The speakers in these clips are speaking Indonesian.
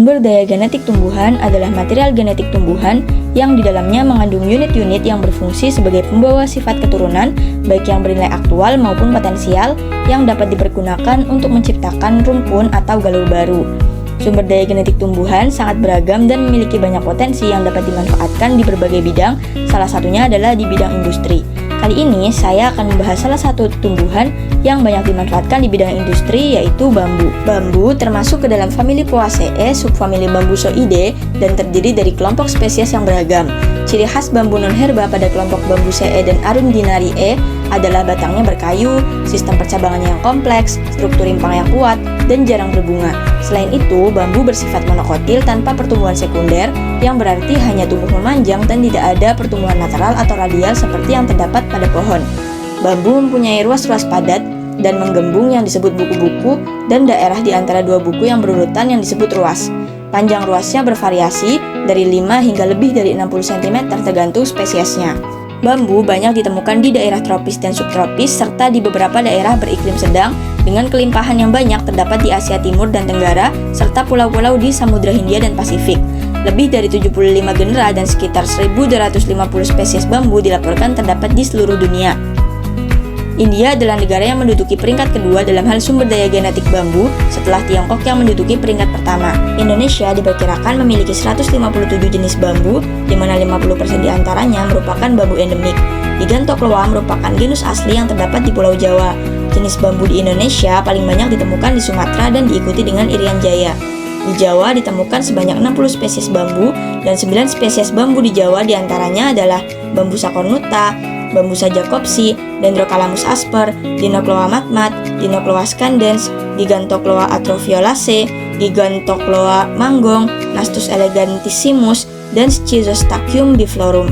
Sumber daya genetik tumbuhan adalah material genetik tumbuhan yang di dalamnya mengandung unit-unit yang berfungsi sebagai pembawa sifat keturunan, baik yang bernilai aktual maupun potensial, yang dapat dipergunakan untuk menciptakan rumpun atau galur baru. Sumber daya genetik tumbuhan sangat beragam dan memiliki banyak potensi yang dapat dimanfaatkan di berbagai bidang, salah satunya adalah di bidang industri. Kali ini saya akan membahas salah satu tumbuhan yang banyak dimanfaatkan di bidang industri, yaitu bambu. Bambu termasuk ke dalam famili Poaceae, subfamili Bambusoideae, dan terdiri dari kelompok spesies yang beragam. Ciri khas bambu non-herba pada kelompok Bambusaceae dan Arundinariae adalah batangnya berkayu, sistem percabangannya yang kompleks, struktur rimpang yang kuat, dan jarang berbunga. Selain itu, bambu bersifat monokotil tanpa pertumbuhan sekunder, yang berarti hanya tumbuh memanjang dan tidak ada pertumbuhan lateral atau radial seperti yang terdapat pada pohon. Bambu mempunyai ruas-ruas padat dan menggembung yang disebut buku-buku dan daerah di antara dua buku yang berurutan yang disebut ruas. Panjang ruasnya bervariasi dari 5 hingga lebih dari 60 cm tergantung spesiesnya. Bambu banyak ditemukan di daerah tropis dan subtropis serta di beberapa daerah beriklim sedang dengan kelimpahan yang banyak terdapat di Asia Timur dan Tenggara serta pulau-pulau di Samudra Hindia dan Pasifik. Lebih dari 75 genera dan sekitar 1.250 spesies bambu dilaporkan terdapat di seluruh dunia. India adalah negara yang menduduki peringkat kedua dalam hal sumber daya genetik bambu setelah Tiongkok yang menduduki peringkat pertama. Indonesia diperkirakan memiliki 157 jenis bambu, di mana 50% diantaranya merupakan bambu endemik. Gigantocloa merupakan genus asli yang terdapat di Pulau Jawa. Jenis bambu di Indonesia paling banyak ditemukan di Sumatera dan diikuti dengan Irian Jaya. Di Jawa ditemukan sebanyak 60 spesies bambu, dan 9 spesies bambu di Jawa diantaranya adalah Bambusa cornuta, Bambusa jacobsi, Dendrocalamus asper, Dinocloa matmat, Dinocloa scandens, Gigantocloa atrophiolaceae, Gigantocloa manggong, Nastus elegantissimus, dan Schizostachys biflorum.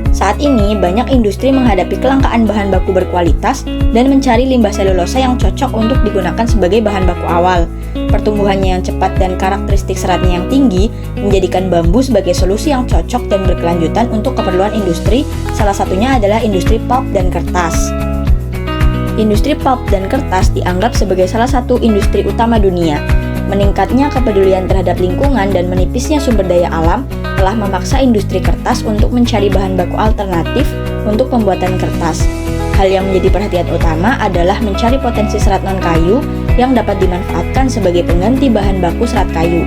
Saat ini, banyak industri menghadapi kelangkaan bahan baku berkualitas dan mencari limbah selulosa yang cocok untuk digunakan sebagai bahan baku awal. Pertumbuhannya yang cepat dan karakteristik seratnya yang tinggi menjadikan bambu sebagai solusi yang cocok dan berkelanjutan untuk keperluan industri, salah satunya adalah industri pulp dan kertas. Industri pulp dan kertas dianggap sebagai salah satu industri utama dunia. Meningkatnya kepedulian terhadap lingkungan dan menipisnya sumber daya alam telah memaksa industri kertas untuk mencari bahan baku alternatif untuk pembuatan kertas. Hal yang menjadi perhatian utama adalah mencari potensi serat non-kayu yang dapat dimanfaatkan sebagai pengganti bahan baku serat kayu.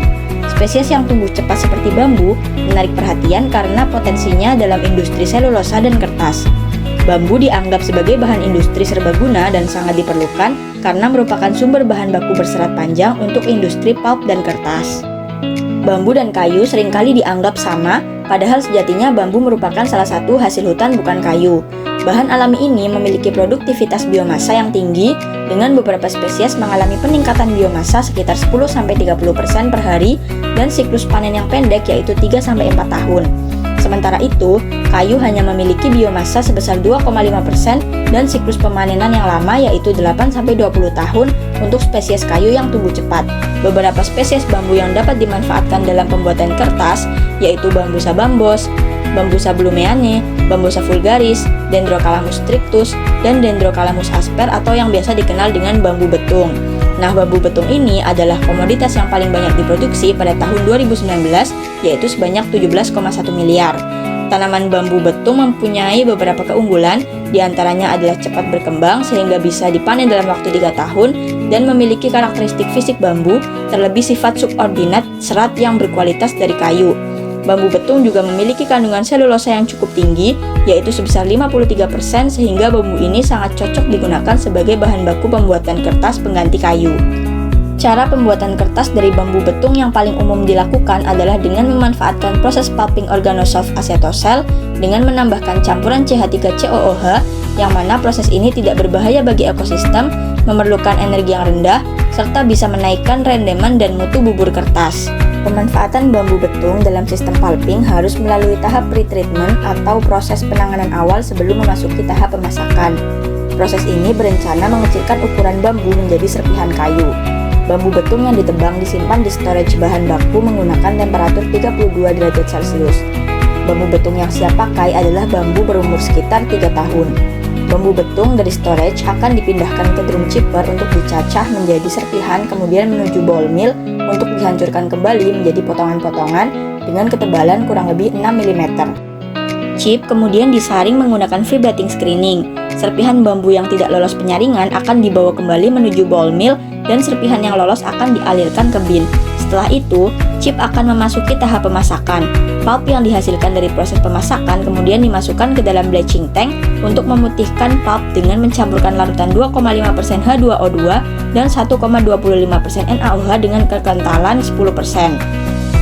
Spesies yang tumbuh cepat seperti bambu menarik perhatian karena potensinya dalam industri selulosa dan kertas. Bambu dianggap sebagai bahan industri serbaguna dan sangat diperlukan karena merupakan sumber bahan baku berserat panjang untuk industri pulp dan kertas. Bambu dan kayu seringkali dianggap sama, padahal sejatinya bambu merupakan salah satu hasil hutan bukan kayu. Bahan alami ini memiliki produktivitas biomasa yang tinggi, dengan beberapa spesies mengalami peningkatan biomasa sekitar 10-30% per hari dan siklus panen yang pendek yaitu 3-4 tahun. Sementara itu, kayu hanya memiliki biomasa sebesar 2,5% dan siklus pemanenan yang lama yaitu 8-20 tahun untuk spesies kayu yang tumbuh cepat. Beberapa spesies bambu yang dapat dimanfaatkan dalam pembuatan kertas yaitu Bambusa bambos, Bambusa blumeane, Bambusa vulgaris, Dendrocalamus strictus, dan Dendrocalamus asper atau yang biasa dikenal dengan bambu betung. Nah, bambu betung ini adalah komoditas yang paling banyak diproduksi pada tahun 2019, yaitu sebanyak 17,1 miliar. Tanaman bambu betung mempunyai beberapa keunggulan, diantaranya adalah cepat berkembang sehingga bisa dipanen dalam waktu 3 tahun dan memiliki karakteristik fisik bambu, terlebih sifat subordinat serat yang berkualitas dari kayu. Bambu betung juga memiliki kandungan selulosa yang cukup tinggi, yaitu sebesar 53% sehingga bambu ini sangat cocok digunakan sebagai bahan baku pembuatan kertas pengganti kayu. Cara pembuatan kertas dari bambu betung yang paling umum dilakukan adalah dengan memanfaatkan proses pulping organosoft acetosel dengan menambahkan campuran CH3COOH, yang mana proses ini tidak berbahaya bagi ekosistem, memerlukan energi yang rendah, serta bisa menaikkan rendemen dan mutu bubur kertas. Pemanfaatan bambu betung dalam sistem pulping harus melalui tahap pre-treatment atau proses penanganan awal sebelum memasuki tahap pemasakan. Proses ini berencana mengecilkan ukuran bambu menjadi serpihan kayu. Bambu betung yang ditebang disimpan di storage bahan baku menggunakan temperatur 32 derajat Celcius. Bambu betung yang siap pakai adalah bambu berumur sekitar 3 tahun. Bambu betung dari storage akan dipindahkan ke drum chipper untuk dicacah menjadi serpihan, kemudian menuju ball mill untuk dihancurkan kembali menjadi potongan-potongan dengan ketebalan kurang lebih 6 mm. Chip kemudian disaring menggunakan free batting screening. Serpihan bambu yang tidak lolos penyaringan akan dibawa kembali menuju ball mill dan serpihan yang lolos akan dialirkan ke bin. Setelah itu, chip akan memasuki tahap pemasakan. Pulp yang dihasilkan dari proses pemasakan kemudian dimasukkan ke dalam bleaching tank untuk memutihkan pulp dengan mencampurkan larutan 2,5% H2O2 dan 1,25% NaOH dengan kekentalan 10%.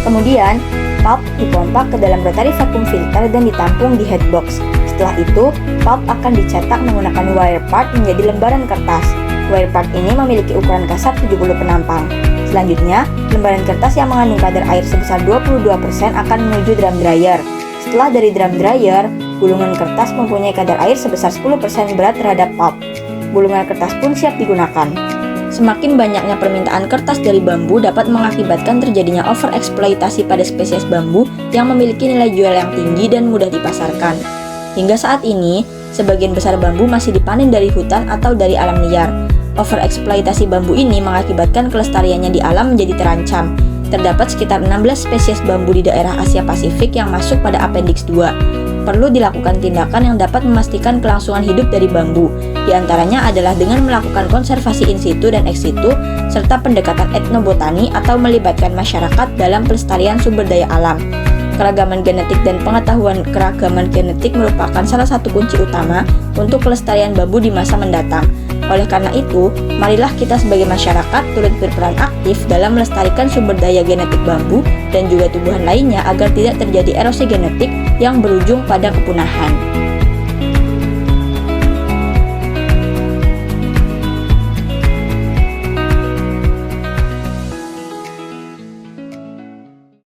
Kemudian, pulp dipompa ke dalam rotary vacuum filter dan ditampung di headbox. Setelah itu, pulp akan dicetak menggunakan wire part menjadi lembaran kertas. Wire part ini memiliki ukuran kasar 70 penampang. Selanjutnya, lembaran kertas yang mengandung kadar air sebesar 22% akan menuju drum dryer. Setelah dari drum dryer, gulungan kertas mempunyai kadar air sebesar 10% berat terhadap pulp. Gulungan kertas pun siap digunakan. Semakin banyaknya permintaan kertas dari bambu dapat mengakibatkan terjadinya overeksploitasi pada spesies bambu yang memiliki nilai jual yang tinggi dan mudah dipasarkan. Hingga saat ini, sebagian besar bambu masih dipanen dari hutan atau dari alam liar. Overeksploitasi bambu ini mengakibatkan kelestariannya di alam menjadi terancam. Terdapat sekitar 16 spesies bambu di daerah Asia Pasifik yang masuk pada Appendix 2. Perlu dilakukan tindakan yang dapat memastikan kelangsungan hidup dari bambu. Di antaranya adalah dengan melakukan konservasi in situ dan ex situ, serta pendekatan etnobotani atau melibatkan masyarakat dalam pelestarian sumber daya alam. Keragaman genetik dan pengetahuan keragaman genetik merupakan salah satu kunci utama untuk kelestarian bambu di masa mendatang. Oleh karena itu, marilah kita sebagai masyarakat turut berperan aktif dalam melestarikan sumber daya genetik bambu dan juga tumbuhan lainnya agar tidak terjadi erosi genetik yang berujung pada kepunahan.